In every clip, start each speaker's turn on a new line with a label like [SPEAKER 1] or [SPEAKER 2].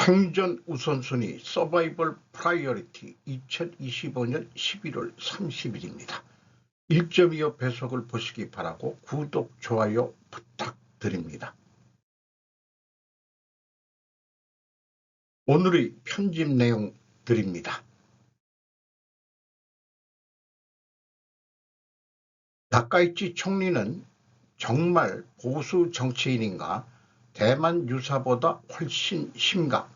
[SPEAKER 1] 생존 우선순위 서바이벌 프라이어리티 2025년 11월 30일입니다. 1.25 배속을 보시기 바라고 구독, 좋아요 부탁드립니다. 오늘의 편집 내용 드립니다. 다카이치 총리는 정말 보수 정치인인가? 대만 유사보다 훨씬 심각.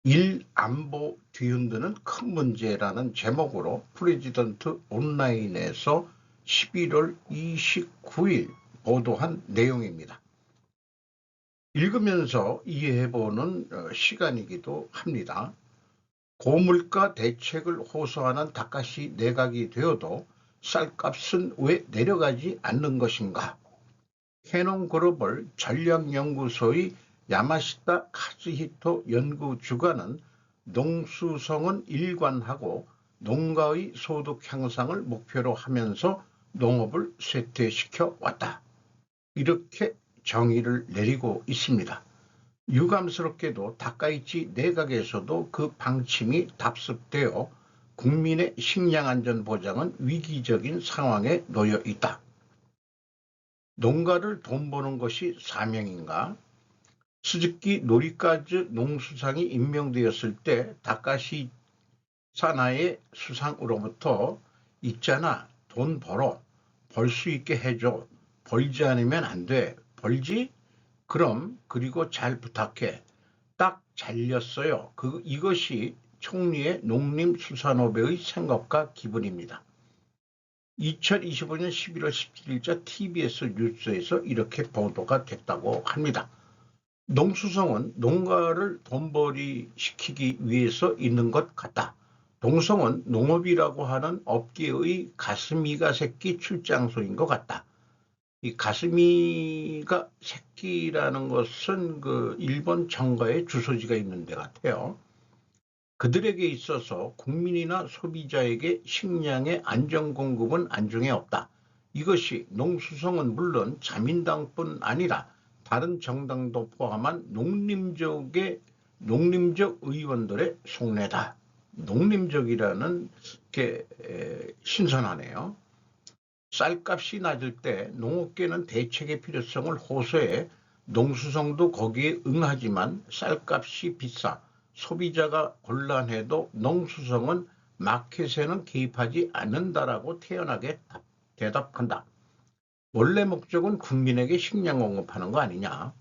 [SPEAKER 1] 일 안보 뒤흔드는 큰 문제라는 제목으로 프레지던트 온라인에서 11월 29일 보도한 내용입니다. 읽으면서 이해해보는 시간이기도 합니다. 고물가 대책을 호소하는 다카시 내각이 되어도 쌀값은 왜 내려가지 않는 것인가? 캐논 글로벌 전략연구소의 야마시타 카즈히토 연구주관은 농수성은 일관하고 농가의 소득 향상을 목표로 하면서 농업을 쇠퇴시켜 왔다. 이렇게 정의를 내리고 있습니다. 유감스럽게도 다카이치 내각에서도 그 방침이 답습되어 국민의 식량 안전 보장은 위기적인 상황에 놓여 있다. 농가를 돈 버는 것이 사명인가? 스즈키 노리카즈 농수상이 임명되었을 때 다카시 사나의 수상으로부터 있잖아, 돈 벌어, 벌 수 있게 해줘, 벌지 않으면 안 돼, 벌지? 그럼 그리고 잘 부탁해. 딱 잘렸어요. 이것이 총리의 농림수산업의 생각과 기분입니다. 2025년 11월 17일자 TBS 뉴스에서 이렇게 보도가 됐다고 합니다. 농수성은 농가를 돈벌이 시키기 위해서 있는 것 같다. 농성은 농업이라고 하는 업계의 가슴이가 새끼 출장소인 것 같다. 이 가슴이가 새끼라는 것은 그 일본 정가에 주소지가 있는 데 같아요. 그들에게 있어서 국민이나 소비자에게 식량의 안정 공급은 안중에 없다. 이것이 농수성은 물론 자민당뿐 아니라 다른 정당도 포함한 농림적 의원들의 속내다. 농림적이라는 게 신선하네요. 쌀값이 낮을 때 농업계는 대책의 필요성을 호소해 농수성도 거기에 응하지만 쌀값이 비싸 소비자가 곤란해도 농수성은 마켓에는 개입하지 않는다라고 태연하게 대답한다. 원래 목적은 국민에게 식량 공급하는 거 아니냐.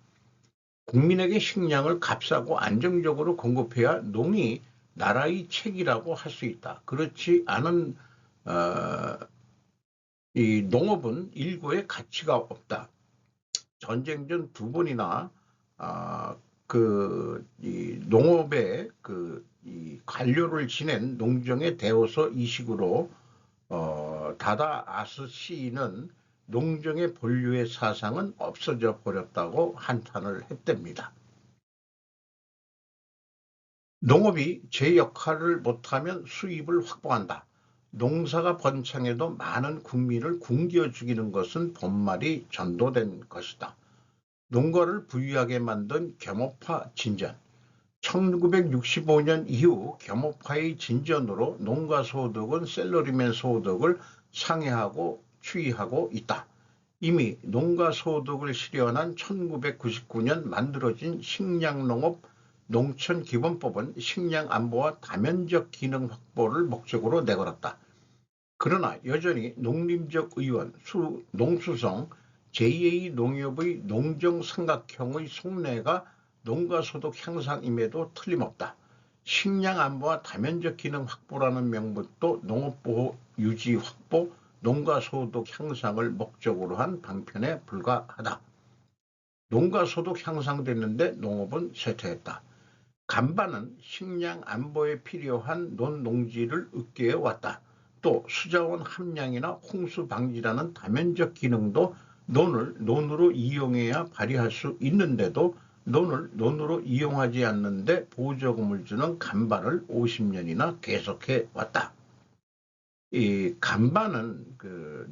[SPEAKER 1] 국민에게 식량을 값싸고 안정적으로 공급해야 농이 나라의 책이라고 할 수 있다. 그렇지 않은 이 농업은 일고의 가치가 없다. 전쟁 전 두 번이나 이 농업의 이 관료를 지낸 농정의 대오서 이식으로 다다 아스 시인은 농정의 본류의 사상은 없어져 버렸다고 한탄을 했답니다. 농업이 제 역할을 못하면 수입을 확보한다. 농사가 번창해도 많은 국민을 굶겨 죽이는 것은 본말이 전도된 것이다. 농가를 부유하게 만든 겸업화 진전. 1965년 이후 겸업화의 진전으로 농가 소득은 셀러리맨 소득을 상회하고 추이하고 있다. 이미 농가 소득을 실현한 1999년 만들어진 식량농업 농촌기본법은 식량 안보와 다면적 기능 확보를 목적으로 내걸었다. 그러나 여전히 농림적 의원, 농수성, 제2의 농협의 농정삼각형의 속내가 농가소득 향상임에도 틀림없다. 식량 안보와 다면적 기능 확보라는 명분도 농업보호 유지 확보, 농가소득 향상을 목적으로 한 방편에 불과하다. 농가소득 향상됐는데 농업은 쇠퇴했다. 간반은 식량 안보에 필요한 논농지를 으깨어 왔다. 또 수자원 함량이나 홍수 방지라는 다면적 기능도 논을 논으로 이용해야 발휘할 수 있는데도 논을 논으로 이용하지 않는데 보조금을 주는 간반을 50년이나 계속해 왔다. 이 간반은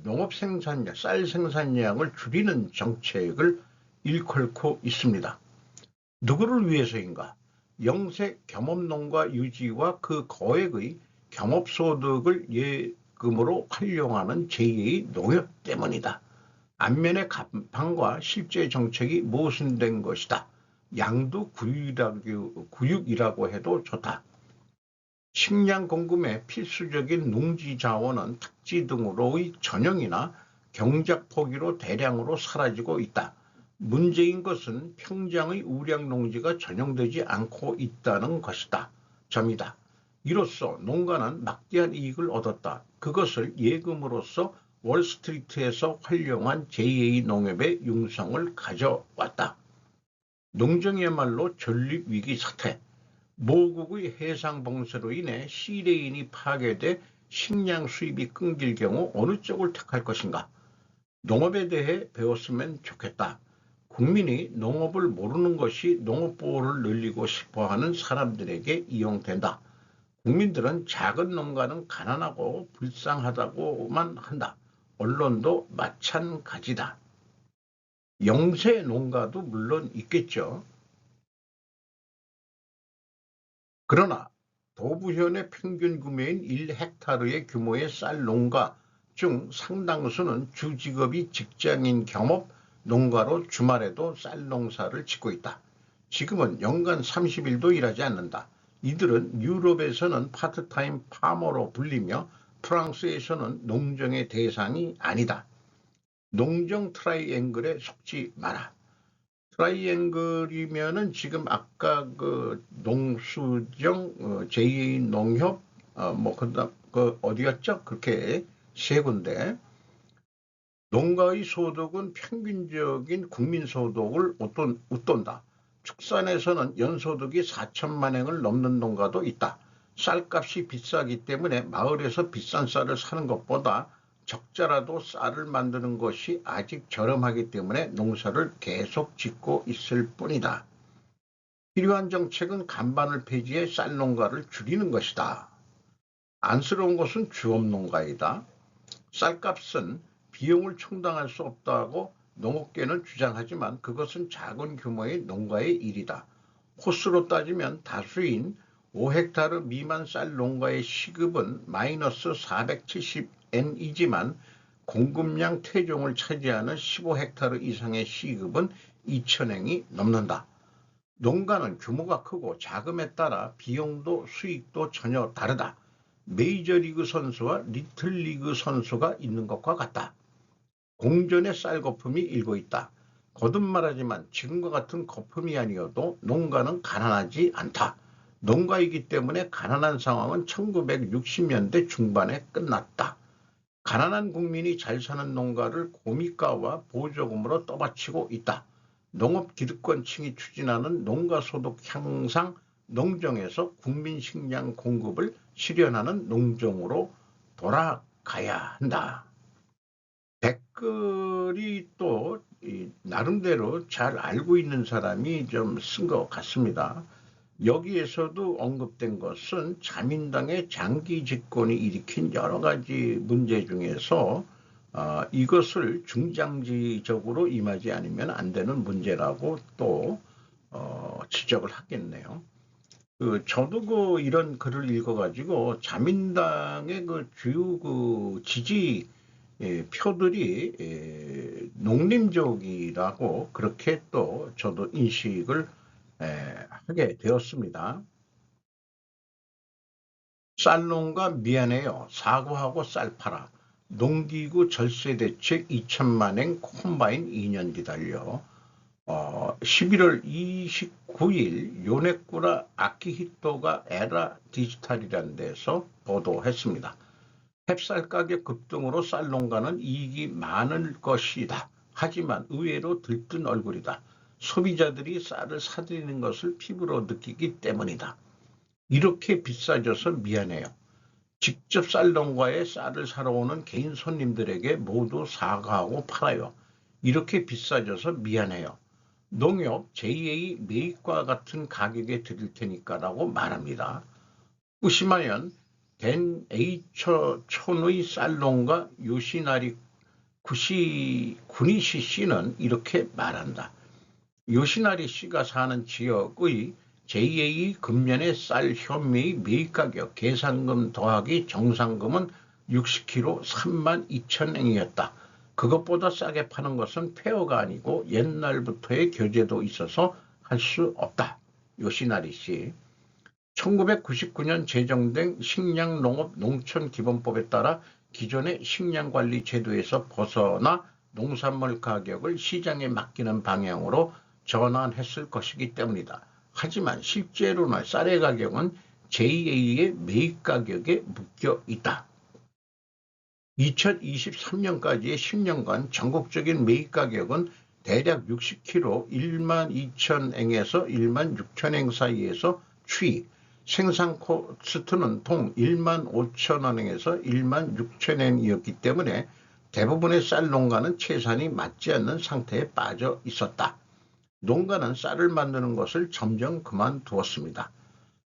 [SPEAKER 1] 농업 생산량, 쌀 생산량을 줄이는 정책을 일컬고 있습니다. 누구를 위해서인가? 영세 겸업농가 유지와 그 거액의 겸업소득을 예금으로 활용하는 제2의 농협 때문이다. 안면의 간판과 실제 정책이 모순된 것이다. 양도구육이라고 해도 좋다. 식량 공급에 필수적인 농지 자원은 택지 등으로의 전형이나 경작 포기로 대량으로 사라지고 있다. 문제인 것은 평장의 우량 농지가 전용되지 않고 있다는 것이다. 점이다. 이로써 농가는 막대한 이익을 얻었다. 그것을 예금으로써 월스트리트에서 활용한 제2의 농협의 융성을 가져왔다. 농정이야말로 전립위기 사태. 모국의 해상 봉쇄로 인해 시레인이 파괴돼 식량 수입이 끊길 경우 어느 쪽을 택할 것인가? 농업에 대해 배웠으면 좋겠다. 국민이 농업을 모르는 것이 농업보호를 늘리고 싶어하는 사람들에게 이용된다. 국민들은 작은 농가는 가난하고 불쌍하다고만 한다. 언론도 마찬가지다. 영세 농가도 물론 있겠죠. 그러나 도부현의 평균 구매인 1헥타르의 규모의 쌀 농가 중 상당수는 주직업이 직장인 겸업 농가로 주말에도 쌀 농사를 짓고 있다. 지금은 연간 30일도 일하지 않는다. 이들은 유럽에서는 파트타임 파머로 불리며 프랑스에서는 농정의 대상이 아니다. 농정 트라이앵글에 속지 마라. 트라이앵글이면은 지금 아까 그 농수정, 제2 농협, 그다음 그 어디였죠? 그렇게 세 군데. 농가의 소득은 평균적인 국민 소득을 웃돈다. 축산에서는 연소득이 4천만 행을 넘는 농가도 있다. 쌀값이 비싸기 때문에 마을에서 비싼 쌀을 사는 것보다 적자라도 쌀을 만드는 것이 아직 저렴하기 때문에 농사를 계속 짓고 있을 뿐이다. 필요한 정책은 간반을 폐지해 쌀 농가를 줄이는 것이다. 안쓰러운 것은 주업농가이다. 쌀값은 비용을 충당할 수 없다고 농업계는 주장하지만 그것은 작은 규모의 농가의 일이다. 호수로 따지면 다수인 5헥타르 미만 쌀 농가의 시급은 마이너스 470N이지만 공급량 태종을 차지하는 15헥타르 이상의 시급은 2,000N이 넘는다. 농가는 규모가 크고 자금에 따라 비용도 수익도 전혀 다르다. 메이저리그 선수와 리틀리그 선수가 있는 것과 같다. 공전의 쌀 거품이 일고 있다. 거듭 말하지만 지금과 같은 거품이 아니어도 농가는 가난하지 않다. 농가이기 때문에 가난한 상황은 1960년대 중반에 끝났다. 가난한 국민이 잘 사는 농가를 고미가와 보조금으로 떠받치고 있다. 농업기득권층이 추진하는 농가소득 향상 농정에서 국민 식량 공급을 실현하는 농정으로 돌아가야 한다. 댓글이 또 나름대로 잘 알고 있는 사람이 좀 쓴 것 같습니다. 여기에서도 언급된 것은 자민당의 장기 집권이 일으킨 여러 가지 문제 중에서 이것을 중장기적으로 임하지 않으면 안 되는 문제라고 또 지적을 하겠네요. 저도 이런 글을 읽어가지고 자민당의 그 주요 지지 표들이 농림적이라고 그렇게 또 저도 인식을 하게 되었습니다. 쌀농가 미안해요. 사과하고 쌀 팔아. 농기구 절세대책 2천만 행 콤바인 2년 기다려. 11월 29일 요네꾸라 아키히토가 에라 디지털이라는 데서 보도했습니다. 햅쌀 가격 급등으로 쌀농가는 이익이 많을 것이다. 하지만 의외로 들뜬 얼굴이다. 소비자들이 쌀을 사들이는 것을 피부로 느끼기 때문이다. 이렇게 비싸져서 미안해요. 직접 쌀농가에 쌀을 사러 오는 개인 손님들에게 모두 사과하고 팔아요. 이렇게 비싸져서 미안해요. 농협 제2의 매입과 같은 가격에 드릴 테니까 라고 말합니다. 의심하면 덴 A촌의 쌀농가 요시나리 구니시 씨는 이렇게 말한다. 요시나리 씨가 사는 지역의 JA 금년의 쌀 현미 매입가격 계산금 더하기 정상금은 60kg 32,000엔이었다. 그것보다 싸게 파는 것은 페어가 아니고 옛날부터의 교제도 있어서 할 수 없다. 요시나리 씨. 1999년 제정된 식량농업 농촌기본법에 따라 기존의 식량관리 제도에서 벗어나 농산물 가격을 시장에 맡기는 방향으로 전환했을 것이기 때문이다. 하지만 실제로는 쌀의 가격은 JA의 매입 가격에 묶여 있다. 2023년까지의 10년간 전국적인 매입 가격은 대략 60kg 12,000엔에서 16,000엔 사이에서 추이, 생산 코스트는 통 15,000원에서 16,000엔이었기 때문에 대부분의 쌀 농가는 채산이 맞지 않는 상태에 빠져 있었다. 농가는 쌀을 만드는 것을 점점 그만두었습니다.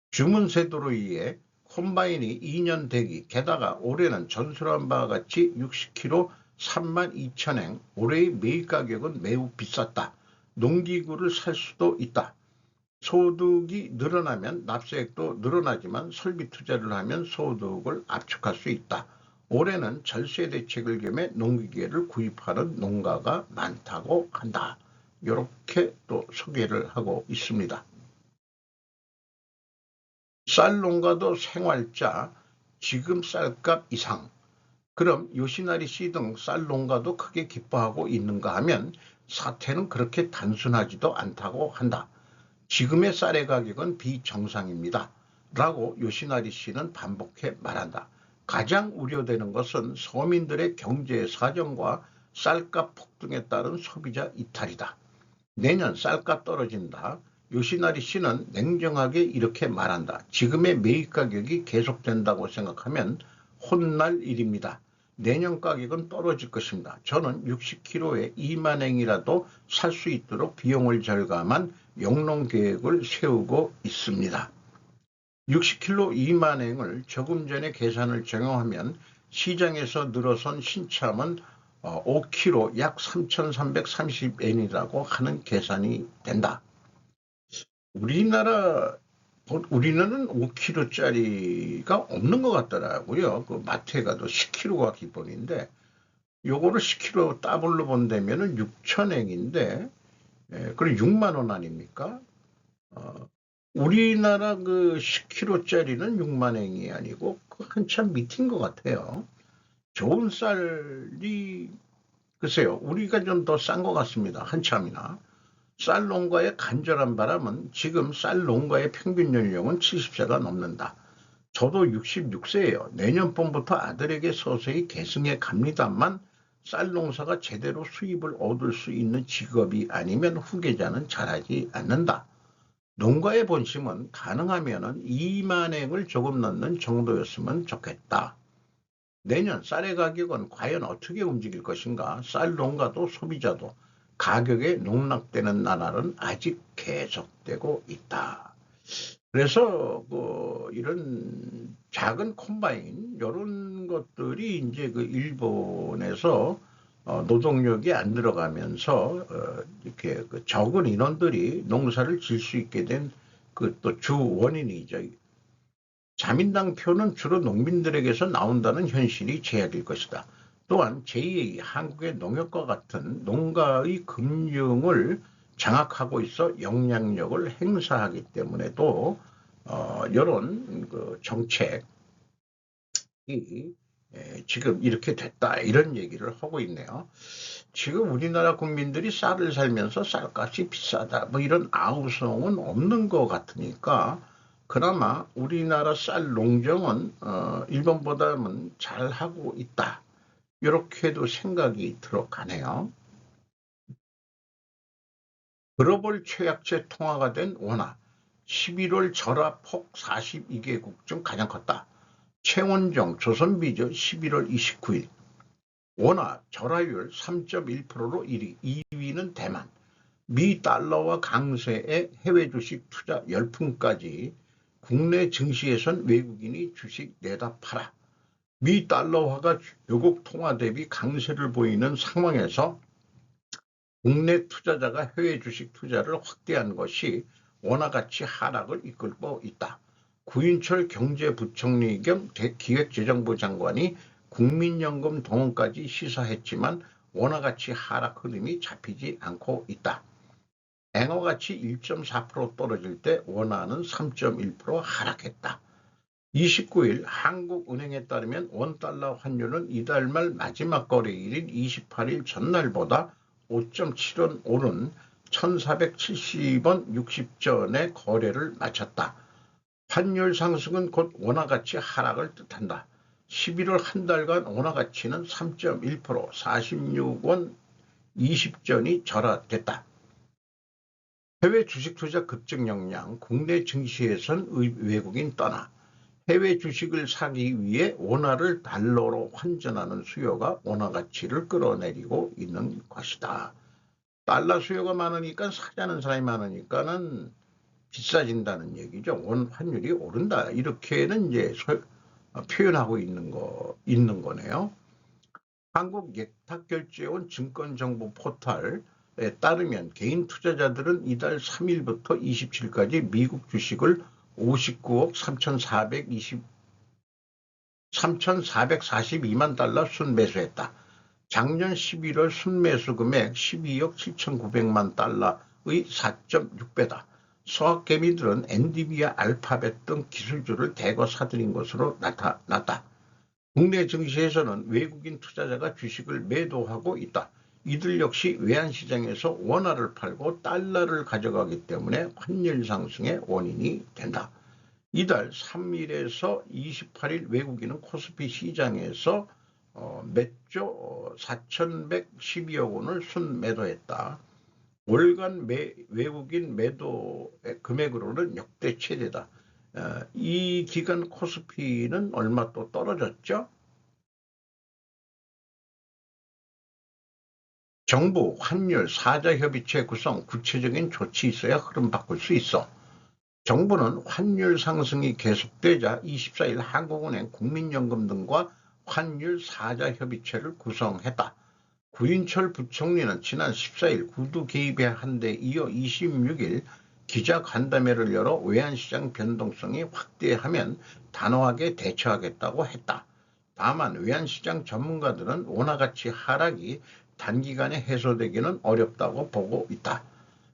[SPEAKER 1] 주문 세도로 인해 콤바인이 2년 대기, 게다가 올해는 전술한 바와 같이 60kg 32,000엔, 올해의 매입 가격은 매우 비쌌다. 농기구를 살 수도 있다. 소득이 늘어나면 납세액도 늘어나지만 설비 투자를 하면 소득을 압축할 수 있다. 올해는 절세 대책을 겸해 농기계를 구입하는 농가가 많다고 한다. 이렇게 또 소개를 하고 있습니다. 쌀 농가도 생활자, 지금 쌀값 이상. 그럼 요시나리 씨 등 쌀 농가도 크게 기뻐하고 있는가 하면 사태는 그렇게 단순하지도 않다고 한다. 지금의 쌀의 가격은 비정상입니다. 라고 요시나리 씨는 반복해 말한다. 가장 우려되는 것은 서민들의 경제 사정과 쌀값 폭등에 따른 소비자 이탈이다. 내년 쌀값 떨어진다. 요시나리 씨는 냉정하게 이렇게 말한다. 지금의 매입 가격이 계속된다고 생각하면 혼날 일입니다. 내년 가격은 떨어질 것입니다. 저는 60kg에 2만엔이라도 살 수 있도록 비용을 절감한 영농 계획을 세우고 있습니다. 60kg 2만엔을 조금 전에 계산을 적용하면 시장에서 늘어선 신참은 5kg 약 3,330엔이라고 하는 계산이 된다. 우리나라는 5kg짜리가 없는 것 같더라고요. 그 마트에 가도 10kg가 기본인데, 요거를 10kg 더블로 본다면은 6,000엔인데, 그럼 6만 원 아닙니까? 우리나라 그 10kg짜리는 6만 엔이 아니고 한참 밑인 것 같아요. 좋은 쌀이 글쎄요, 우리가 좀 더 싼 것 같습니다. 한참이나. 쌀 농가의 간절한 바람은 지금 쌀 농가의 평균 연령은 70세가 넘는다. 저도 66세예요. 내년 봄부터 아들에게 서서히 계승해 갑니다만 쌀 농사가 제대로 수입을 얻을 수 있는 직업이 아니면 후계자는 잘하지 않는다. 농가의 본심은 가능하면 2만엔을 조금 넣는 정도였으면 좋겠다. 내년 쌀의 가격은 과연 어떻게 움직일 것인가? 쌀 농가도 소비자도 가격에 농락되는 나날은 아직 계속되고 있다. 그래서 이런 작은 콤바인 이런 것들이 이제 그 일본에서 노동력이 안 들어가면서 이렇게 그 적은 인원들이 농사를 질 수 있게 된 그 또 주 원인이죠. 자민당 표는 주로 농민들에게서 나온다는 현실이 제약일 것이다. 또한 제2의 한국의 농협과 같은 농가의 금융을 장악하고 있어 영향력을 행사하기 때문에도 이런 그 정책이 지금 이렇게 됐다 이런 얘기를 하고 있네요. 지금 우리나라 국민들이 쌀을 살면서 쌀값이 비싸다 뭐 이런 아우성은 없는 것 같으니까 그나마 우리나라 쌀 농정은 일본보다는 잘하고 있다. 이렇게도 생각이 들어가네요. 글로벌 최약체 통화가 된 원화 11월 절하 폭 42개국 중 가장 컸다. 최원정 조선비저 11월 29일 원화 절하율 3.1%로 1위, 2위는 대만. 미 달러와 강세의 해외 주식 투자 열풍까지 국내 증시에선 외국인이 주식 내다 팔아. 미 달러화가 외국 통화 대비 강세를 보이는 상황에서 국내 투자자가 해외 주식 투자를 확대한 것이 원화 가치 하락을 이끌고 있다. 구인철 경제부총리 겸 기획재정부 장관이 국민연금 동원까지 시사했지만 원화 가치 하락 흐름이 잡히지 않고 있다. 엔화 가치 1.4% 떨어질 때 원화는 3.1% 하락했다. 29일 한국은행에 따르면 원달러 환율은 이달 말 마지막 거래일인 28일 전날보다 5.7원 오른 1470원 60전에 거래를 마쳤다. 환율 상승은 곧 원화 가치 하락을 뜻한다. 11월 한 달간 원화 가치는 3.1% 46원 20전이 절하됐다. 해외 주식 투자 급증 역량, 국내 증시에선 외국인 떠나 해외 주식을 사기 위해 원화를 달러로 환전하는 수요가 원화 가치를 끌어내리고 있는 것이다. 달러 수요가 많으니까 사자는 사람이 많으니까는 비싸진다는 얘기죠. 원 환율이 오른다. 이렇게는 이제 표현하고 있는 거네요. 한국 예탁결제원 증권정보 포털에 따르면 개인 투자자들은 이달 3일부터 27일까지 미국 주식을 59억 3,442만 달러 순매수했다. 작년 11월 순매수 금액 12억 7,900만 달러의 4.6배다. 서학개미들은 엔비디아, 알파벳 등 기술주를 대거 사들인 것으로 나타났다. 국내 증시에서는 외국인 투자자가 주식을 매도하고 있다. 이들 역시 외환시장에서 원화를 팔고 달러를 가져가기 때문에 환율 상승의 원인이 된다. 이달 3일에서 28일 외국인은 코스피 시장에서 몇조 4,112억 원을 순매도했다. 월간 외국인 매도 금액으로는 역대 최대다. 이 기간 코스피는 얼마 또 떨어졌죠? 정부 환율 사자협의체 구성 구체적인 조치 있어야 흐름 바꿀 수 있어. 정부는 환율 상승이 계속되자 24일 한국은행, 국민연금 등과 환율 사자협의체를 구성했다. 구인철 부총리는 지난 14일 구두 개입에 한 데 이어 26일 기자간담회를 열어 외환시장 변동성이 확대하면 단호하게 대처하겠다고 했다. 다만 외환시장 전문가들은 원화 가치 하락이 단기간에 해소되기는 어렵다고 보고 있다.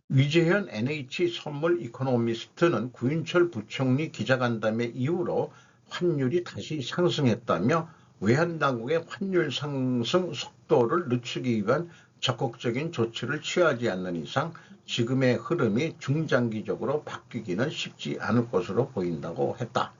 [SPEAKER 1] 위재현 NH 선물 이코노미스트는 구인철 부총리 기자간담회 이후로 환율이 다시 상승했다며 외환당국의 환율 상승 속도를 늦추기 위한 적극적인 조치를 취하지 않는 이상 지금의 흐름이 중장기적으로 바뀌기는 쉽지 않을 것으로 보인다고 했다.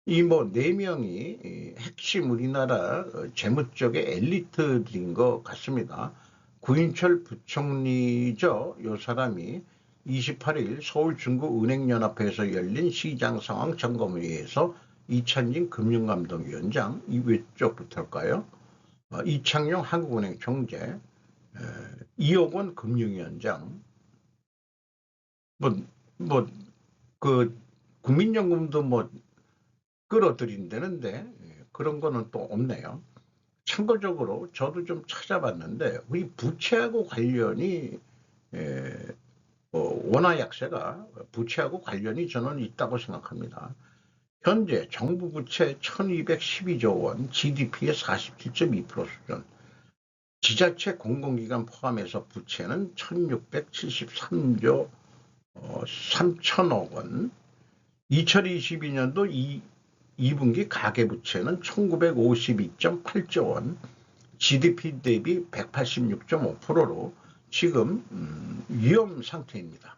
[SPEAKER 1] 이 네 명이 핵심 우리나라 재무적의 엘리트들인 것 같습니다. 구인철 부총리죠. 이 사람이 28일 서울중구은행연합회에서 열린 시장 상황 점검회의에서 이찬진 금융감독위원장, 이 왼쪽부터일까요? 이창용 한국은행 총재, 이옥원 금융위원장, 국민연금도 끌어들인다는데 그런 거는 또 없네요. 참고적으로 저도 좀 찾아봤는데 우리 부채하고 관련이 원화 약세가 부채하고 관련이 저는 있다고 생각합니다. 현재 정부 부채 1212조 원, GDP의 47.2% 수준, 지자체 공공기관 포함해서 부채는 1673조 3천억 원, 2022년도 2분기 가계부채는 1952.8조 원, GDP 대비 186.5%로 지금 위험 상태입니다.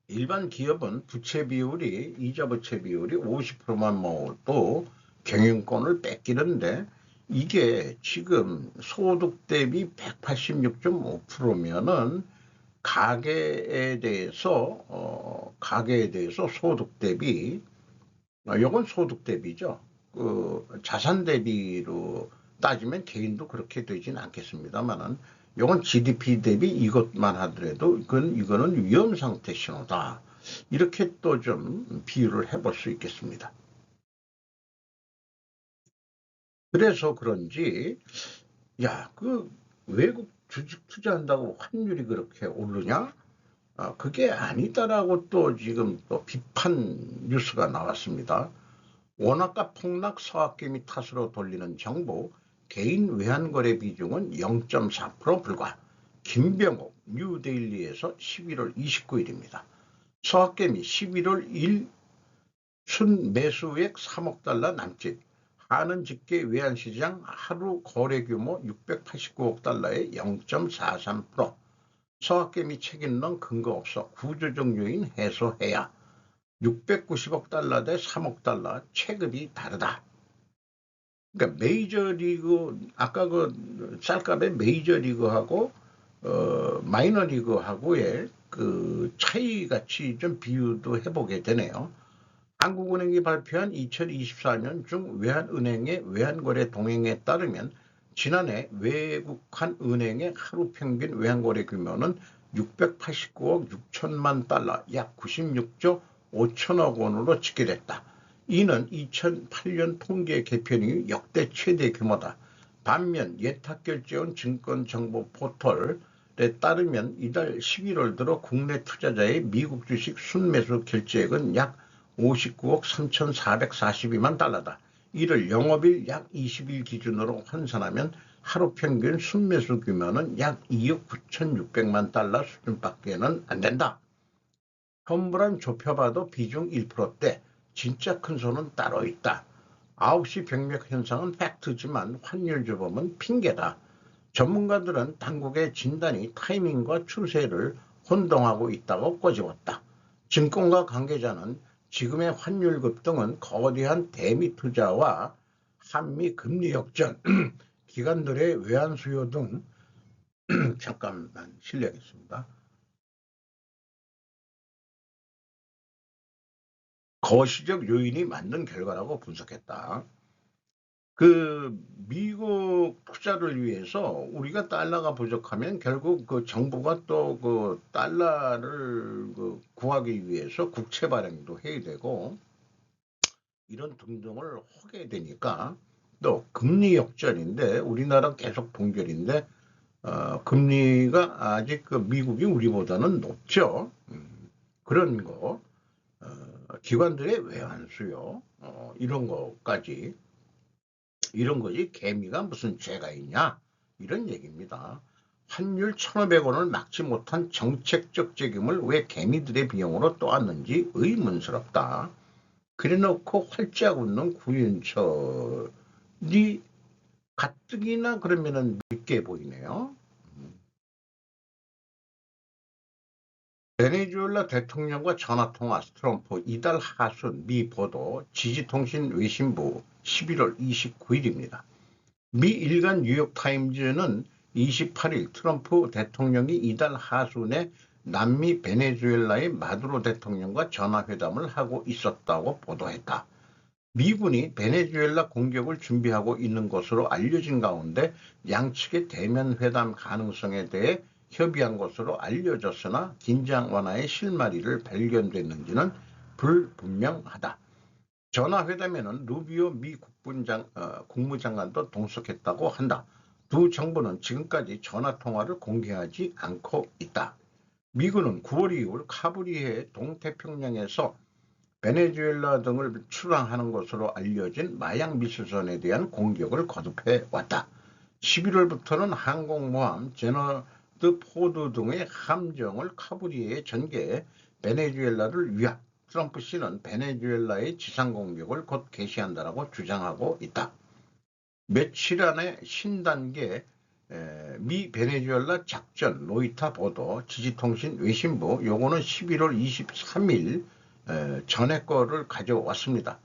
[SPEAKER 1] 일반 기업은 부채 비율이, 이자 부채 비율이 50%만 먹어도 경영권을 뺏기는데 이게 지금 소득 대비 186.5%면은 가계에 대해서 소득 대비, 이건 소득 대비죠. 자산 대비로 따지면 개인도 그렇게 되진 않겠습니다만은 이건 GDP 대비 이것만 하더라도 이거는 위험 상태 신호다. 이렇게 또 좀 비유를 해볼 수 있겠습니다. 그래서 그런지 외국 주식 투자한다고 환율이 그렇게 오르냐? 그게 아니다라고 또 지금 또 비판 뉴스가 나왔습니다. 원화가 폭락 서학개미 탓으로 돌리는 정부, 개인 외환거래 비중은 0.4% 불과. 김병옥 뉴데일리에서 11월 29일입니다. 서학개미 11월 1 순매수액 3억 달러 남짓. 한은 집계 외환시장 하루 거래 규모 689억 달러의 0.43%. 서학개미 책임론 근거 없어 구조적 요인 해소해야. 690억 달러 대 3억 달러 체급이 다르다. 그러니까 메이저리그 아까 그 쌀값의 메이저리그하고 마이너리그하고의 그 차이 같이 좀 비유도 해보게 되네요. 한국은행이 발표한 2024년 중 외환은행의 외환거래 동행에 따르면 지난해 외국한 은행의 하루 평균 외환거래 규모는 689억 6천만 달러, 약 96조 5천억 원으로 집계됐다. 이는 2008년 통계 개편 이후 역대 최대 규모다. 반면 예탁결제원 증권정보 포털에 따르면 이달 11월 들어 국내 투자자의 미국 주식 순매수 결제액은 약 59억 3,442만 달러다. 이를 영업일 약 20일 기준으로 환산하면 하루 평균 순매수 규모는 약 2억 9,600만 달러 수준밖에는 안 된다. 현물은 좁혀봐도 비중 1%대, 진짜 큰 손은 따로 있다. 9시 병력 현상은 팩트지만 환율 주범은 핑계다. 전문가들은 당국의 진단이 타이밍과 추세를 혼동하고 있다고 꼬집었다. 증권가 관계자는 지금의 환율 급등은 거대한 대미 투자와 한미 금리 역전, 기관들의 외환 수요 등 잠깐만 실례하겠습니다. 거시적 요인이 만든 결과라고 분석했다. 그 미국 투자를 위해서 우리가 달러가 부족하면 결국 그 정부가 또 그 달러를 그 구하기 위해서 국채 발행도 해야 되고 이런 등등을 하게 되니까 또 금리 역전인데 우리나라 계속 동결인데 금리가 아직 그 미국이 우리보다는 높죠. 그런 거 기관들의 외환 수요 이런 거까지 이런 거지 개미가 무슨 죄가 있냐 이런 얘기입니다. 환율 1,500원을 막지 못한 정책적 책임을 왜 개미들의 비용으로 떠안는지 의문스럽다. 그래놓고 활짝 웃는 구윤철이 가뜩이나 그러면은 믿게 보이네요. 베네수엘라 대통령과 전화통화 트럼프 이달 하순 미 보도 지지통신 외신부 11월 29일입니다. 미 일간 뉴욕타임즈는 28일 트럼프 대통령이 이달 하순에 남미 베네수엘라의 마두로 대통령과 전화회담을 하고 있었다고 보도했다. 미군이 베네수엘라 공격을 준비하고 있는 것으로 알려진 가운데 양측의 대면 회담 가능성에 대해 협의한 것으로 알려졌으나 긴장 완화의 실마리를 발견됐는지는 불분명하다. 전화회담에는 루비오 미 국무장관도 동석했다고 한다. 두 정부는 지금까지 전화통화를 공개하지 않고 있다. 미군은 9월 이후 카브리해 동태평양에서 베네수엘라 등을 출항하는 것으로 알려진 마약 미수선에 대한 공격을 거듭해 왔다. 11월부터는 항공모함 제너드 포드 등의 함정을 카브리해에 전개해 베네수엘라를 위협. 트럼프 씨는 베네수엘라의 지상 공격을 곧 개시한다라고 주장하고 있다. 며칠 안에 신단계 미 베네수엘라 작전 로이터 보도 지지통신 외신부 요거는 11월 23일 전에 거를 가져왔습니다.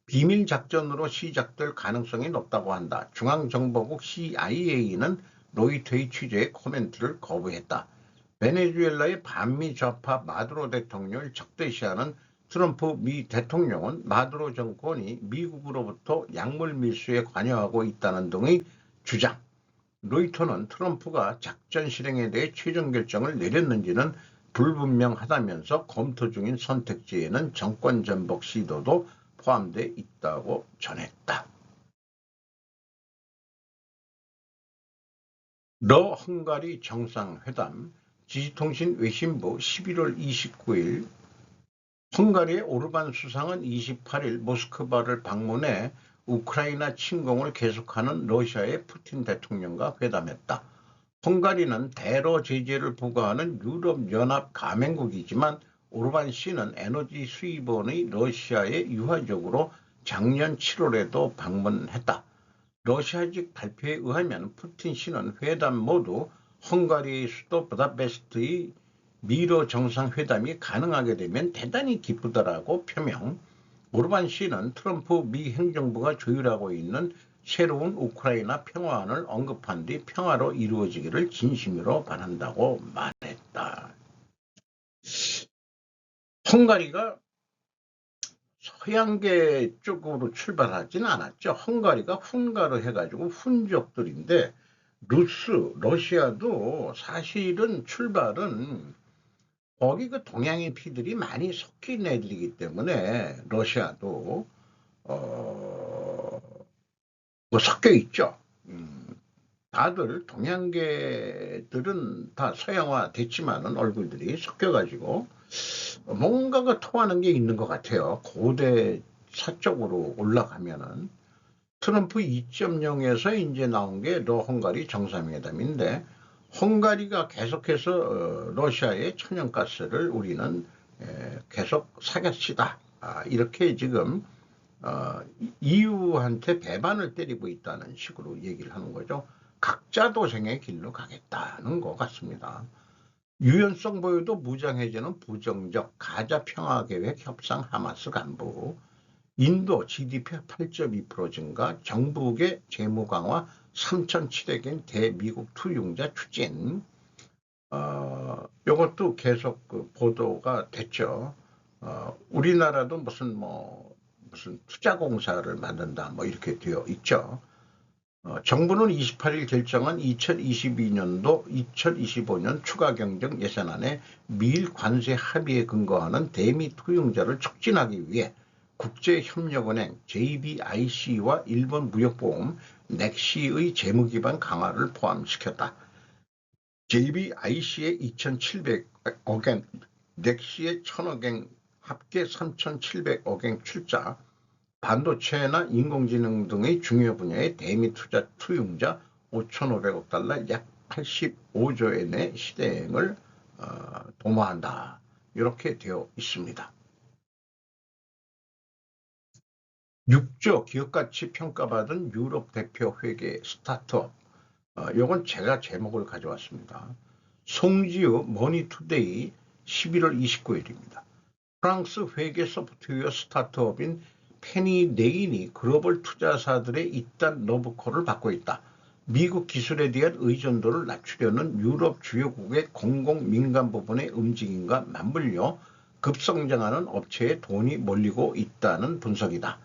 [SPEAKER 1] 비밀 작전으로 시작될 가능성이 높다고 한다. 중앙정보국 CIA는 로이터의 취재에 코멘트를 거부했다. 베네수엘라의 반미 좌파 마두로 대통령을 적대시하는 트럼프 미 대통령은 마두로 정권이 미국으로부터 약물 밀수에 관여하고 있다는 등의 주장. 로이터는 트럼프가 작전 실행에 대해 최종 결정을 내렸는지는 불분명하다면서 검토 중인 선택지에는 정권 전복 시도도 포함되어 있다고 전했다. 러 헝가리 정상회담 지지통신 외신부 11월 29일 헝가리의 오르반 수상은 28일 모스크바를 방문해 우크라이나 침공을 계속하는 러시아의 푸틴 대통령과 회담했다. 헝가리는 대러 제재를 부과하는 유럽연합 가맹국이지만 오르반 씨는 에너지 수입원의 러시아에 유화적으로 작년 7월에도 방문했다. 러시아직 발표에 의하면 푸틴 씨는 회담 모두 헝가리의 수도 부다페스트의 미러 정상회담이 가능하게 되면 대단히 기쁘다라고 표명. 오르반 씨는 트럼프 미 행정부가 조율하고 있는 새로운 우크라이나 평화안을 언급한 뒤 평화로 이루어지기를 진심으로 바란다고 말했다. 헝가리가 서양계 쪽으로 출발하지는 않았죠. 헝가리가 훈가로 해가지고 훈족들인데 러시아도 사실은 출발은 거기 그 동양인 피들이 많이 섞인 애들이기 때문에 러시아도 뭐 섞여 있죠. 다들 동양계들은 다 서양화 됐지만은 얼굴들이 섞여가지고 뭔가가 통하는 게 있는 것 같아요. 고대 사적으로 올라가면은 트럼프 2.0에서 이제 나온 게 헝가리 정상회담인데 헝가리가 계속해서 러시아의 천연가스를 우리는 계속 사겠시다. 이렇게 지금 EU한테 배반을 때리고 있다는 식으로 얘기를 하는 거죠. 각자 도생의 길로 가겠다는 것 같습니다. 유연성 보여도 무장해제는 부정적. 가자 평화계획 협상 하마스 간부. 인도 GDP 8.2% 증가. 정부의 재무 강화 3,700인 대미국 투융자 추진. 이것도 계속 보도가 됐죠. 우리나라도 무슨 투자공사를 만든다 이렇게 되어 있죠. 정부는 28일 결정한 2022년도 2025년 추가경정 예산안에 미일 관세 합의에 근거하는 대미 투용자를 촉진하기 위해 국제협력은행 JBIC와 일본 무역보험 넥시의 재무기반 강화를 포함시켰다. JBIC의 2,700억엔, 넥시의 1,000억엔 합계 3,700억엔 출자, 반도체나 인공지능 등의 중요 분야의 대미 투자 투융자 5,500억 달러 약 85조 엔의 실행을 도모한다. 이렇게 되어 있습니다. 6조 기업가치 평가받은 유럽 대표 회계 스타트업. 이건 제가 제목을 가져왔습니다. 송지우 머니투데이 11월 29일입니다. 프랑스 회계 소프트웨어 스타트업인 페니네인이 글로벌 투자사들의 이딴 러브콜을 받고 있다. 미국 기술에 대한 의존도를 낮추려는 유럽 주요국의 공공민간 부분의 움직임과 맞물려 급성장하는 업체에 돈이 몰리고 있다는 분석이다.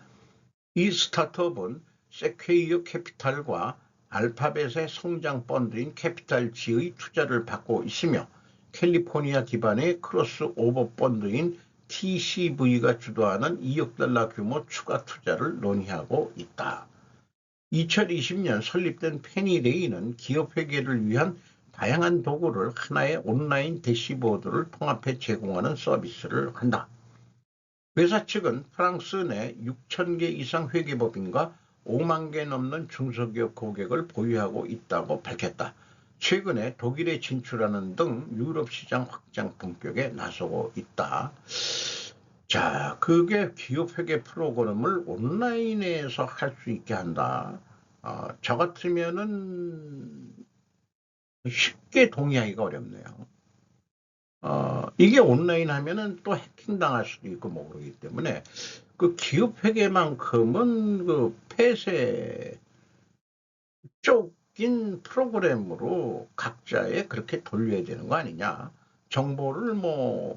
[SPEAKER 1] 이 스타트업은 세퀘이어 캐피탈과 알파벳의 성장 펀드인 캐피탈지의 투자를 받고 있으며 캘리포니아 기반의 크로스오버 펀드인 TCV가 주도하는 2억 달러 규모 추가 투자를 논의하고 있다. 2020년 설립된 페니레인은 기업 회계를 위한 다양한 도구를 하나의 온라인 대시보드를 통합해 제공하는 서비스를 한다. 회사 측은 프랑스 내 6,000개 이상 회계법인과 5만 개 넘는 중소기업 고객을 보유하고 있다고 밝혔다. 최근에 독일에 진출하는 등 유럽 시장 확장 본격에 나서고 있다. 자, 그게 기업회계 프로그램을 온라인에서 할 수 있게 한다. 저 같으면은 쉽게 동의하기가 어렵네요. 이게 온라인 하면은 또 해킹 당할 수도 있고 그러기 때문에 그 기업회계만큼은 그 폐쇄 쪽인 프로그램으로 각자에 그렇게 돌려야 되는 거 아니냐. 정보를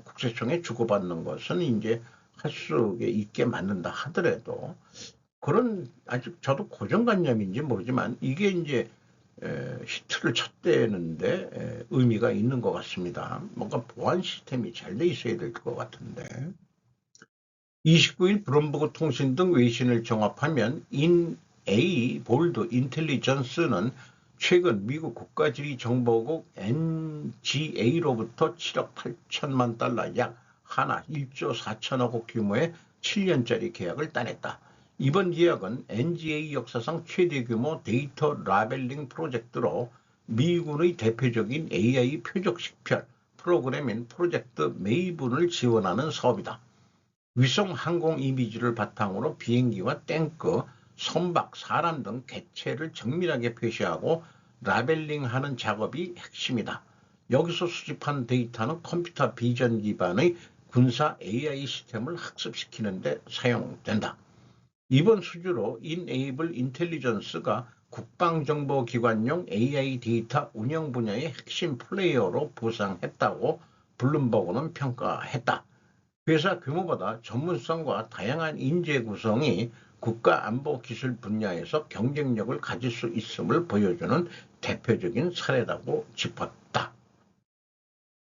[SPEAKER 1] 국세청에 주고받는 것은 이제 할 수 있게 만든다 하더라도 그런 아직 저도 고정관념인지 모르지만 이게 이제 히트를 쳤대는데 의미가 있는 것 같습니다. 뭔가 보안 시스템이 잘 돼 있어야 될 것 같은데. 29일 브룸버그 통신 등 외신을 종합하면 A 볼드 인텔리전스는 최근 미국 국가지리정보국 NGA로부터 7억 8천만 달러 약 하나 1조 4천억 원 규모의 7년짜리 계약을 따냈다. 이번 계약은 NGA 역사상 최대 규모 데이터 라벨링 프로젝트로 미군의 대표적인 AI 표적 식별 프로그램인 프로젝트 메이븐을 지원하는 사업이다. 위성 항공 이미지를 바탕으로 비행기와 탱크, 선박, 사람 등 객체를 정밀하게 표시하고 라벨링하는 작업이 핵심이다. 여기서 수집한 데이터는 컴퓨터 비전 기반의 군사 AI 시스템을 학습시키는 데 사용된다. 이번 수주로 인에이블 인텔리전스가 국방정보기관용 AI 데이터 운영 분야의 핵심 플레이어로 부상했다고 블룸버그는 평가했다. 회사 규모보다 전문성과 다양한 인재 구성이 국가안보기술 분야에서 경쟁력을 가질 수 있음을 보여주는 대표적인 사례라고 짚었다.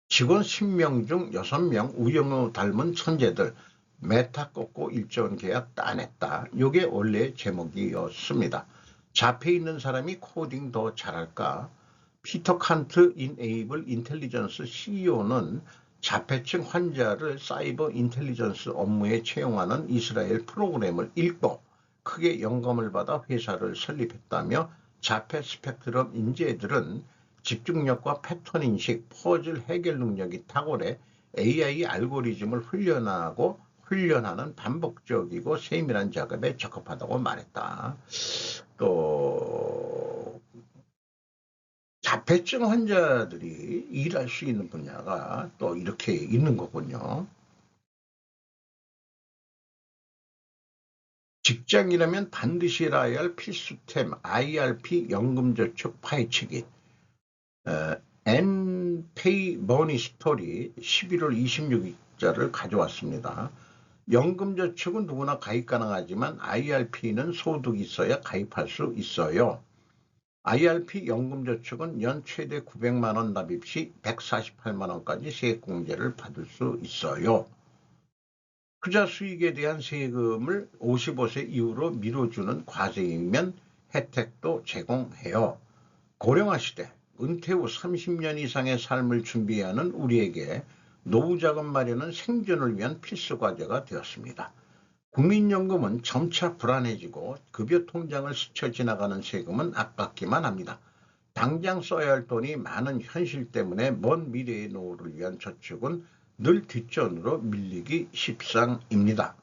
[SPEAKER 1] 직원 10명 중 6명 우영우 닮은 천재들 메타 꺾고 1조 계약 따냈다. 이게 원래 제목이었습니다. 잡혀 있는 사람이 코딩 더 잘할까? 피터 칸트 인에이블 인텔리전스 CEO는 자폐증 환자를 사이버 인텔리전스 업무에 채용하는 이스라엘 프로그램을 읽고 크게 영감을 받아 회사를 설립했다며 자폐 스펙트럼 인재들은 집중력과 패턴 인식, 퍼즐 해결 능력이 탁월해 AI 알고리즘을 훈련하는 반복적이고 세밀한 작업에 적합하다고 말했다. 또 자폐증 환자들이 일할 수 있는 분야가 또 이렇게 있는 거군요. 직장이라면 반드시 알아야 할 필수템 IRP 연금저축 파헤치기. 엔페이 머니 스토리 11월 26일자를 가져왔습니다. 연금저축은 누구나 가입 가능하지만 IRP는 소득이 있어야 가입할 수 있어요. IRP 연금저축은 연 최대 900만원 납입 시 148만원까지 세액공제를 받을 수 있어요. 투자 수익에 대한 세금을 55세 이후로 미뤄주는 과세이면 혜택도 제공해요. 고령화 시대, 은퇴 후 30년 이상의 삶을 준비하는 우리에게 노후자금 마련은 생존을 위한 필수 과제가 되었습니다. 국민연금은 점차 불안해지고 급여 통장을 스쳐 지나가는 세금은 아깝기만 합니다. 당장 써야 할 돈이 많은 현실 때문에 먼 미래의 노후를 위한 저축은 늘 뒷전으로 밀리기 십상입니다.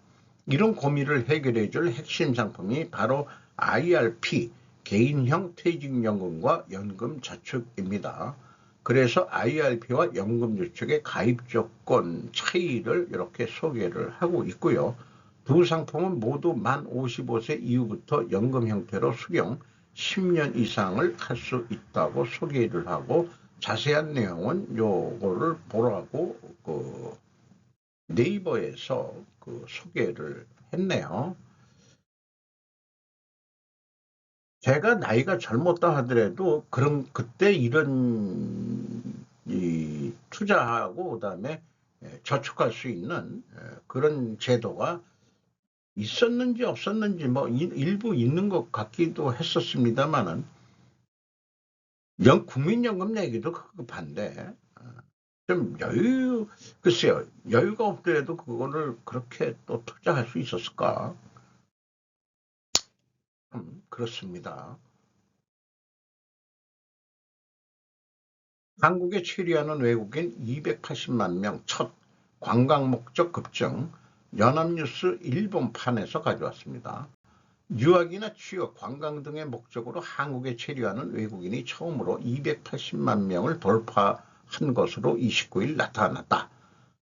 [SPEAKER 1] 이런 고민을 해결해 줄 핵심 상품이 바로 IRP, 개인형 퇴직연금과 연금저축입니다. 그래서 IRP와 연금저축의 가입 조건 차이를 이렇게 소개를 하고 있고요. 두 상품은 모두 만 55세 이후부터 연금 형태로 수령 10년 이상을 할 수 있다고 소개를 하고 자세한 내용은 요거를 보라고 네이버에서 소개를 했네요. 제가 나이가 젊었다 하더라도 그때 이런 투자하고 그다음에 저축할 수 있는 그런 제도가 있었는지 없었는지 뭐 일부 있는 것 같기도 했었습니다만은 국민연금 얘기도 급한데 좀 글쎄요, 여유가 없더라도 그거를 그렇게 또 투자할 수 있었을까? 그렇습니다. 한국에 체류하는 외국인 280만 명 첫 관광 목적 급증, 연합뉴스 일본판에서 가져왔습니다. 유학이나 취업, 관광 등의 목적으로 한국에 체류하는 외국인이 처음으로 280만 명을 돌파한 것으로 29일 나타났다.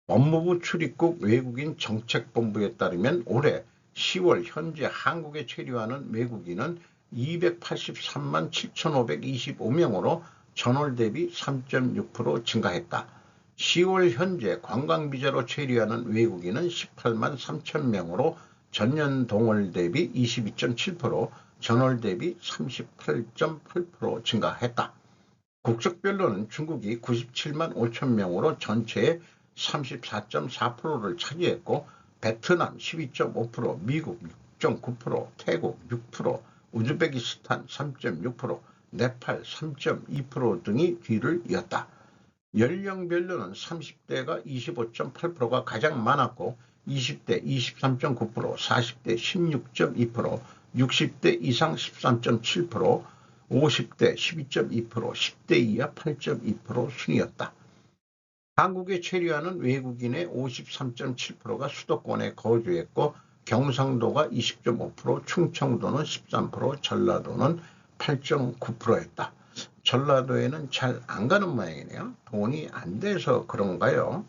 [SPEAKER 1] 법무부 출입국 외국인 정책본부에 따르면 올해 10월 현재 한국에 체류하는 외국인은 283만 7,525명으로 전월 대비 3.6% 증가했다. 10월 현재 관광비자로 체류하는 외국인은 18만 3천 명으로 전년 동월 대비 22.7%, 전월 대비 38.8% 증가했다. 국적별로는 중국이 97만 5천 명으로 전체의 34.4%를 차지했고 베트남 12.5%, 미국 6.9%, 태국 6%, 우즈베키스탄 3.6%, 네팔 3.2% 등이 뒤를 이었다. 연령별로는 30대가 25.8%가 가장 많았고 20대 23.9%, 40대 16.2%, 60대 이상 13.7%, 50대 12.2%, 10대 이하 8.2% 순이었다. 한국에 체류하는 외국인의 53.7%가 수도권에 거주했고 경상도가 20.5%, 충청도는 13%, 전라도는 8.9%였다. 전라도에는 잘 안 가는 모양이네요. 돈이 안 돼서 그런가요?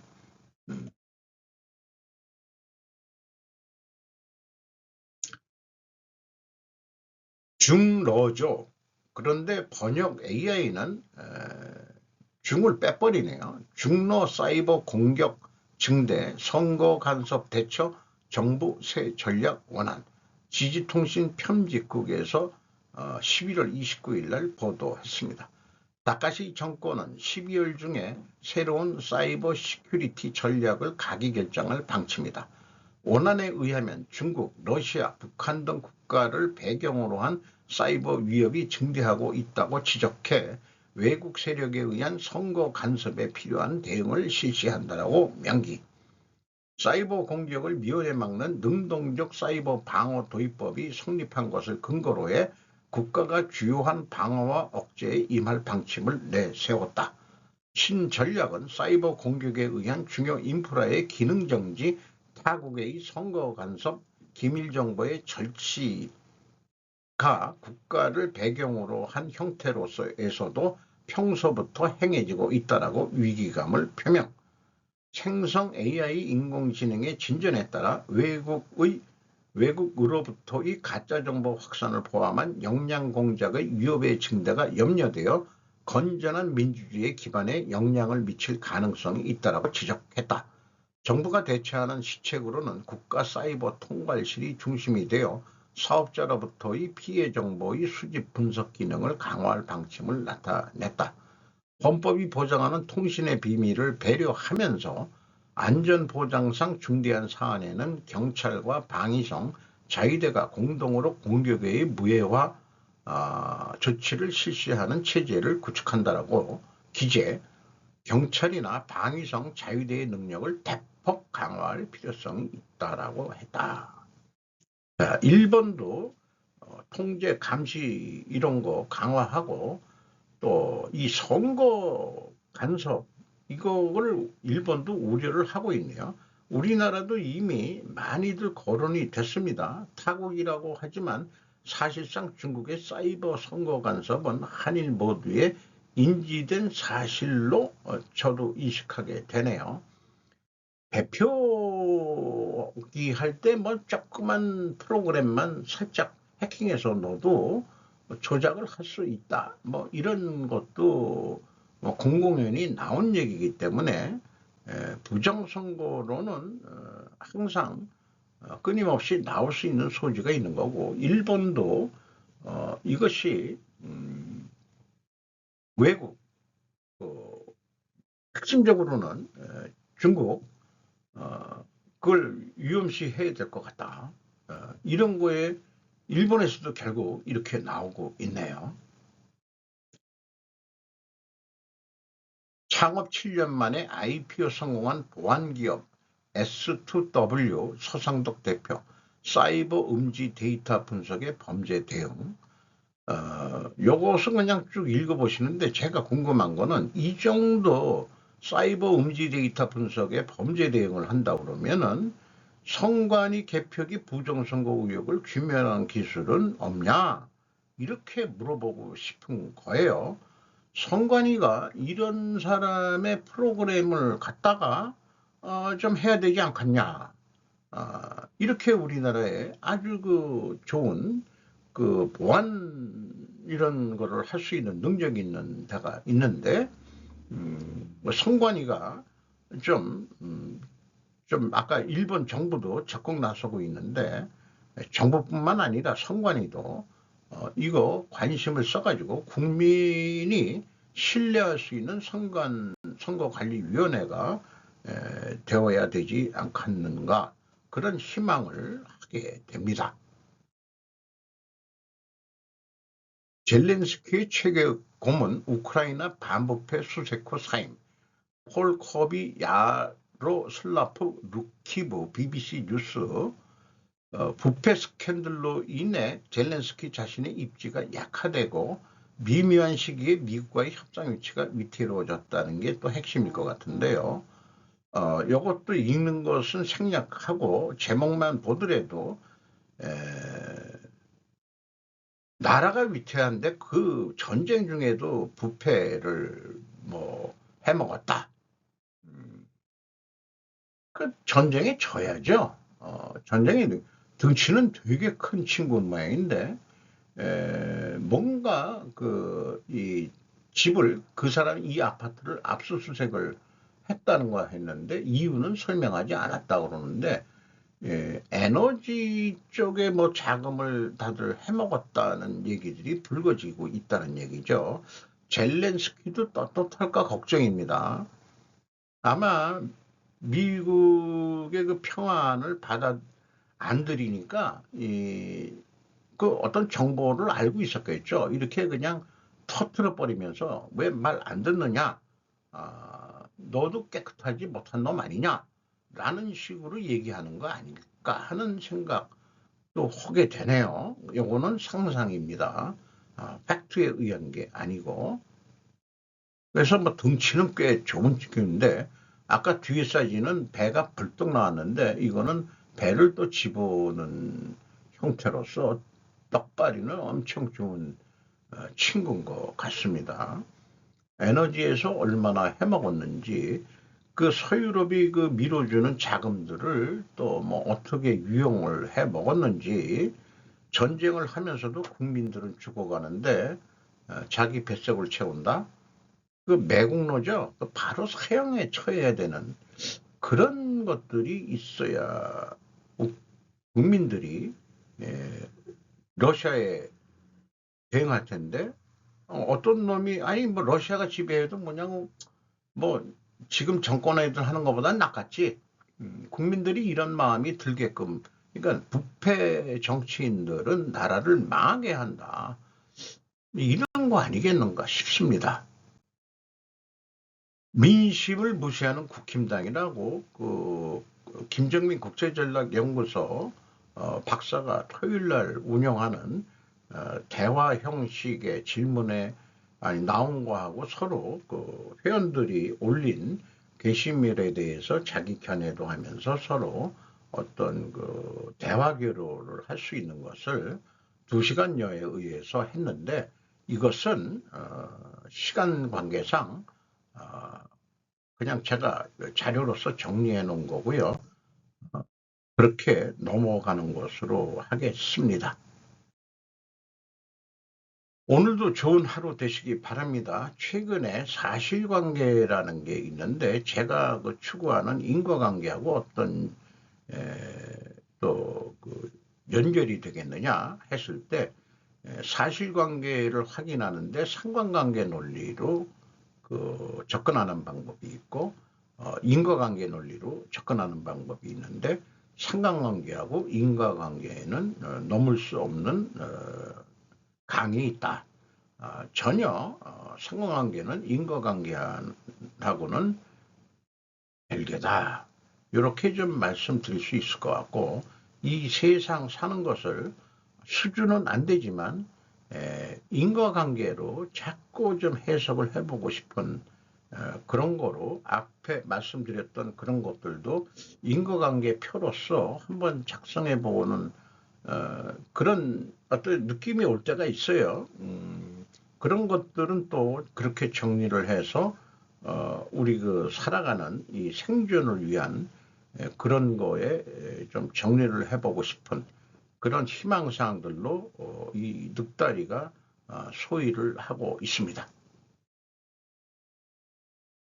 [SPEAKER 1] 중러죠. 그런데 번역 AI는 중을 빼버리네요. 중러 사이버 공격 증대, 선거 간섭 대처, 정부 새 전략 원안. 지지통신 편집국에서 11월 29일 날 보도했습니다. 다카시 정권은 12월 중에 새로운 사이버 시큐리티 전략을 가기 결정할 방침이다. 원안에 의하면 중국, 러시아, 북한 등 국가를 배경으로 한 사이버 위협이 증대하고 있다고 지적해 외국 세력에 의한 선거 간섭에 필요한 대응을 실시한다라고 명기. 사이버 공격을 미연에 막는 능동적 사이버 방어 도입법이 성립한 것을 근거로 해 국가가 주요한 방어와 억제에 임할 방침을 내세웠다. 신전략은 사이버 공격에 의한 중요 인프라의 기능 정지, 타국의 선거 간섭, 기밀 정보의 절취가 국가를 배경으로 한 형태로서에서도 평소부터 행해지고 있다라고 위기감을 표명. 생성 AI 인공지능의 진전에 따라 외국으로부터의 가짜정보 확산을 포함한 역량 공작의 위협의 증대가 염려되어 건전한 민주주의 기반에 영향을 미칠 가능성이 있다고 지적했다. 정부가 대처하는 시책으로는 국가 사이버 통발실이 중심이 되어 사업자로부터의 피해 정보의 수집 분석 기능을 강화할 방침을 나타냈다. 헌법이 보장하는 통신의 비밀을 배려하면서 안전보장상 중대한 사안에는 경찰과 방위성, 자위대가 공동으로 공격의 무해화 조치를 실시하는 체제를 구축한다라고 기재, 경찰이나 방위성 자위대의 능력을 대폭 강화할 필요성이 있다라고 했다. 일본도 통제, 감시 이런 거 강화하고 또 이 선거 간섭 이거를 일본도 우려를 하고 있네요. 우리나라도 이미 많이들 거론이 됐습니다. 타국이라고 하지만 사실상 중국의 사이버 선거 간섭은 한일 모두에 인지된 사실로 저도 인식하게 되네요. 대표기 할 때 뭐 조그만 프로그램만 살짝 해킹해서 넣어도 조작을 할 수 있다. 뭐 이런 것도 뭐 공공연히 나온 얘기이기 때문에 부정선거로는 항상 끊임없이 나올 수 있는 소지가 있는 거고 일본도 이것이 외국 핵심적으로는 중국 그걸 위험시해야 될 것 같다. 이런 거에 일본에서도 결국 이렇게 나오고 있네요. 창업 7년 만에 IPO 성공한 보안기업 S2W 서상덕 대표, 사이버 음지 데이터 분석의 범죄 대응. 요것은 그냥 쭉 읽어보시는데 제가 궁금한 거는 이 정도 사이버 음지 데이터 분석의 범죄 대응을 한다 그러면은 선관위 개표기 부정선거 의혹을 규명한 기술은 없냐? 이렇게 물어보고 싶은 거예요. 선관위가 이런 사람의 프로그램을 갖다가 좀 해야 되지 않겠냐? 이렇게 우리나라에 아주 그 좋은 그 보안 이런 거를 할 수 있는 능력이 있는 데가 있는데 뭐 선관위가 좀 아까 일본 정부도 적극 나서고 있는데 정부뿐만 아니라 선관위도 이거 관심을 써가지고 국민이 신뢰할 수 있는 선거관리위원회가 되어야 되지 않겠는가 그런 희망을 하게 됩니다. 젤렌스키의 최대 고문 우크라이나 반부패 수색호 사임 폴 커비 야로슬라프 루키브 BBC 뉴스 부패 스캔들로 인해 젤렌스키 자신의 입지가 약화되고 미묘한 시기에 미국과의 협상 위치가 위태로워졌다는 게 또 핵심일 것 같은데요. 이것도 읽는 것은 생략하고 제목만 보더라도 나라가 위태한데 그 전쟁 중에도 부패를 뭐 해먹었다. 그 전쟁에 져야죠. 전쟁에 덩치는 되게 큰 친구인 모양인데 뭔가 이 집을 그 사람 이 아파트를 압수수색을 했다는 거 했는데 이유는 설명하지 않았다고 그러는데 에너지 쪽에 뭐 자금을 다들 해먹었다는 얘기들이 불거지고 있다는 얘기죠. 젤렌스키도 떳떳할까 걱정입니다. 아마 미국의 그 평안을 받아 안 들이니까 그 어떤 정보를 알고 있었겠죠. 이렇게 그냥 터트려 버리면서 왜 말 안 듣느냐? 너도 깨끗하지 못한 놈 아니냐? 라는 식으로 얘기하는 거 아닐까 하는 생각도 하게 되네요. 요거는 상상입니다. 팩트에 의한 게 아니고. 그래서 뭐 덩치는 꽤 좋은 친구인데 아까 뒤에 사진은 배가 벌떡 나왔는데 이거는 배를 또 집어오는 형태로서 떡발이는 엄청 좋은 친구인 것 같습니다. 에너지에서 얼마나 해먹었는지 그 서유럽이 그 밀어주는 자금들을 또 뭐 어떻게 유용을 해 먹었는지 전쟁을 하면서도 국민들은 죽어가는데 자기 뱃속을 채운다. 그 매국노죠. 바로 사형에 처해야 되는 그런 것들이 있어야 국민들이 러시아에 대응할 텐데 어떤 놈이 아니 뭐 러시아가 지배해도 뭐냐고 뭐 지금 정권 애들 하는 것보단 낫겠지. 국민들이 이런 마음이 들게끔 그러니까 부패 정치인들은 나라를 망하게 한다. 이런 거 아니겠는가 싶습니다. 민심을 무시하는 국힘당이라고 김정민 국제전략연구소 박사가 토요일 날 운영하는 대화 형식의 질문에 나온 거하고 서로 그 회원들이 올린 게시물에 대해서 자기 견해도 하면서 서로 어떤 그 대화 교류를 할 수 있는 것을 2시간여에 의해서 했는데 이것은 시간 관계상 그냥 제가 자료로서 정리해 놓은 거고요. 그렇게 넘어가는 것으로 하겠습니다. 오늘도 좋은 하루 되시기 바랍니다. 최근에 사실관계라는 게 있는데 제가 그 추구하는 인과관계하고 어떤 또 그 연결이 되겠느냐 했을 때 사실관계를 확인하는데 상관관계 논리로 그 접근하는 방법이 있고 인과관계 논리로 접근하는 방법이 있는데 상관관계하고 인과관계에는 넘을 수 없는 강이 있다. 전혀 상관관계는 인과관계하고는 별개다. 이렇게 좀 말씀드릴 수 있을 것 같고 이 세상 사는 것을 수준은 안 되지만 인과관계로 자꾸 좀 해석을 해보고 싶은 그런 거로 앞에 말씀드렸던 그런 것들도 인과관계 표로서 한번 작성해 보는 그런 어떤 느낌이 올 때가 있어요. 그런 것들은 또 그렇게 정리를 해서 우리 그 살아가는 이 생존을 위한 그런 거에 좀 정리를 해보고 싶은 그런 희망사항들로 이 늑다리가 소위를 하고 있습니다.